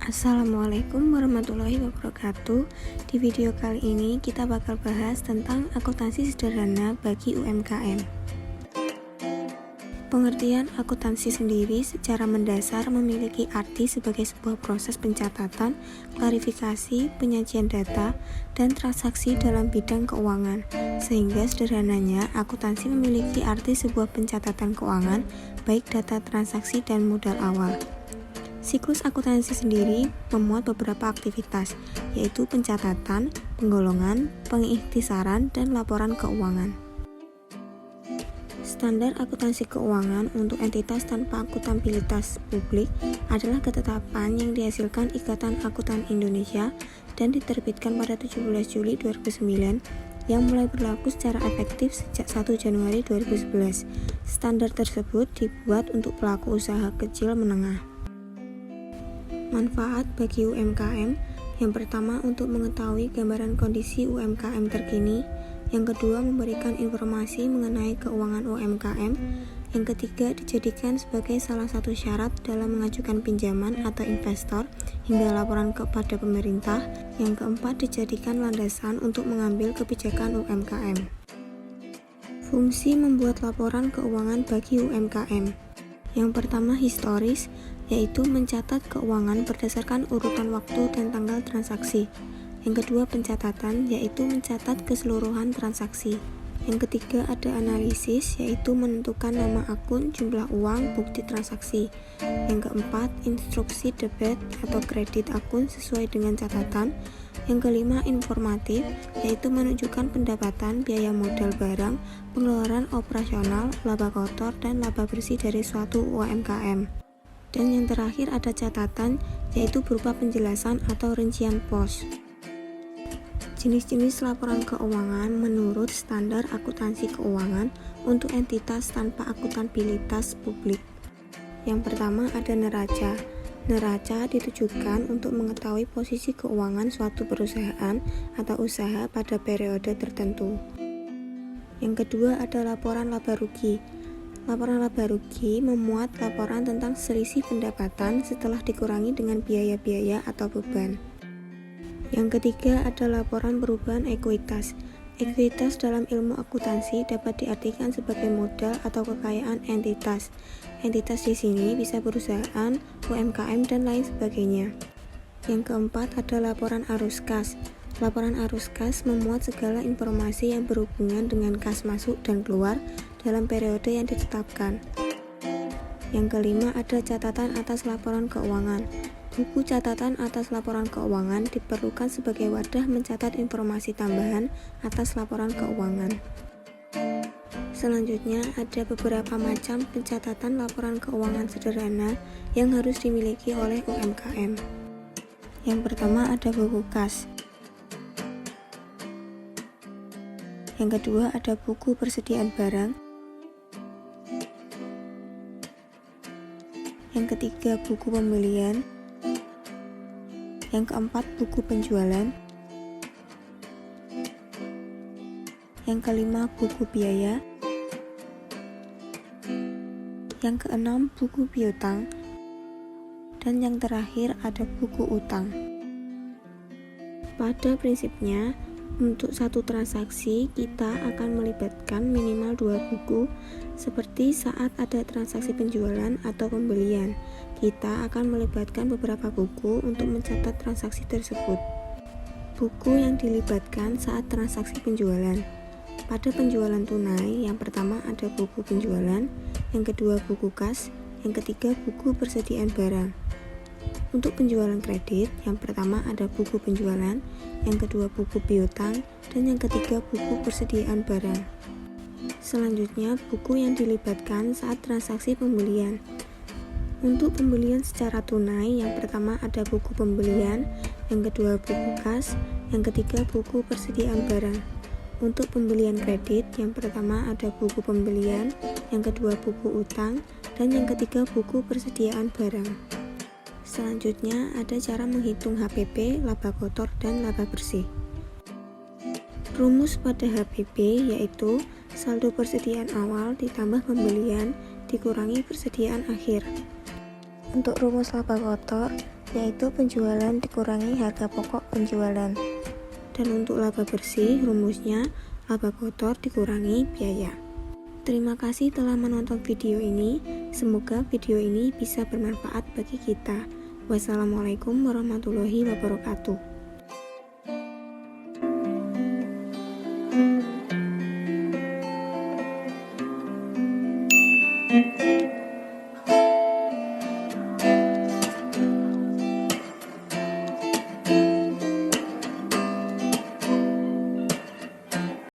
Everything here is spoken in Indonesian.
Assalamualaikum warahmatullahi wabarakatuh. Di video kali ini kita bakal bahas tentang akuntansi sederhana bagi UMKM. Pengertian akuntansi sendiri secara mendasar memiliki arti sebagai sebuah proses pencatatan, klarifikasi, penyajian data, dan transaksi dalam bidang keuangan. Sehingga sederhananya, akuntansi memiliki arti sebuah pencatatan keuangan, baik data transaksi dan modal awal. Siklus akuntansi sendiri memuat beberapa aktivitas, yaitu pencatatan, penggolongan, pengikhtisaran, dan laporan keuangan. Standar akuntansi keuangan untuk entitas tanpa akuntabilitas publik adalah ketetapan yang dihasilkan Ikatan Akuntan Indonesia dan diterbitkan pada 17 Juli 2009 yang mulai berlaku secara efektif sejak 1 Januari 2011. Standar tersebut dibuat untuk pelaku usaha kecil menengah. Manfaat bagi UMKM: yang pertama, untuk mengetahui gambaran kondisi UMKM terkini. Yang kedua, memberikan informasi mengenai keuangan UMKM. Yang ketiga, dijadikan sebagai salah satu syarat dalam mengajukan pinjaman atau investor hingga laporan kepada pemerintah. Yang keempat, dijadikan landasan untuk mengambil kebijakan UMKM. Fungsi membuat laporan keuangan bagi UMKM. Yang pertama, historis, yaitu mencatat keuangan berdasarkan urutan waktu dan tanggal transaksi. Yang kedua, pencatatan, yaitu mencatat keseluruhan transaksi. Yang ketiga, ada analisis, yaitu menentukan nama akun, jumlah uang, bukti transaksi. Yang keempat, instruksi debit atau kredit akun sesuai dengan catatan. Yang kelima, informatif, yaitu menunjukkan pendapatan, biaya modal barang, pengeluaran operasional, laba kotor, dan laba bersih dari suatu UMKM. Dan yang terakhir, ada catatan, yaitu berupa penjelasan atau rincian pos. Jenis-jenis laporan keuangan menurut standar akuntansi keuangan untuk entitas tanpa akuntabilitas publik. Yang pertama, ada neraca. Neraca ditujukan untuk mengetahui posisi keuangan suatu perusahaan atau usaha pada periode tertentu. Yang kedua, ada laporan laba rugi. Laporan laba rugi memuat laporan tentang selisih pendapatan setelah dikurangi dengan biaya-biaya atau beban. Yang ketiga, ada laporan perubahan ekuitas. Ekuitas dalam ilmu akuntansi dapat diartikan sebagai modal atau kekayaan entitas. Entitas di sini bisa perusahaan, UMKM, dan lain sebagainya. Yang keempat, ada laporan arus kas. Laporan arus kas memuat segala informasi yang berhubungan dengan kas masuk dan keluar dalam periode yang ditetapkan. Yang kelima, ada catatan atas laporan keuangan. Buku catatan atas laporan keuangan diperlukan sebagai wadah mencatat informasi tambahan atas laporan keuangan. Selanjutnya, ada beberapa macam pencatatan laporan keuangan sederhana yang harus dimiliki oleh UMKM. Yang pertama, ada buku kas. Yang kedua, ada buku persediaan barang. Yang ketiga, buku pembelian. Yang keempat, buku penjualan. Yang kelima, buku biaya. Yang keenam, buku piutang. Dan yang terakhir, ada buku utang. Pada prinsipnya, untuk satu transaksi, kita akan melibatkan minimal 2 buku. Seperti saat ada transaksi penjualan atau pembelian, kita akan melibatkan beberapa buku untuk mencatat transaksi tersebut. Buku yang dilibatkan saat transaksi penjualan. Pada penjualan tunai, yang pertama ada buku penjualan, yang kedua buku kas, yang ketiga buku persediaan barang. Untuk penjualan kredit, yang pertama ada buku penjualan, yang kedua buku piutang, dan yang ketiga buku persediaan barang. Selanjutnya, buku yang dilibatkan saat transaksi pembelian. Untuk pembelian secara tunai, yang pertama ada buku pembelian, yang kedua buku kas, yang ketiga buku persediaan barang. Untuk pembelian kredit, yang pertama ada buku pembelian, yang kedua buku utang, dan yang ketiga buku persediaan barang. Selanjutnya, ada cara menghitung HPP, laba kotor, dan laba bersih. Rumus pada HPP yaitu saldo persediaan awal ditambah pembelian dikurangi persediaan akhir. Untuk rumus laba kotor, yaitu penjualan dikurangi harga pokok penjualan. Dan untuk laba bersih, rumusnya laba kotor dikurangi biaya. Terima kasih telah menonton video ini. Semoga video ini bisa bermanfaat bagi kita. Wassalamualaikum warahmatullahi wabarakatuh.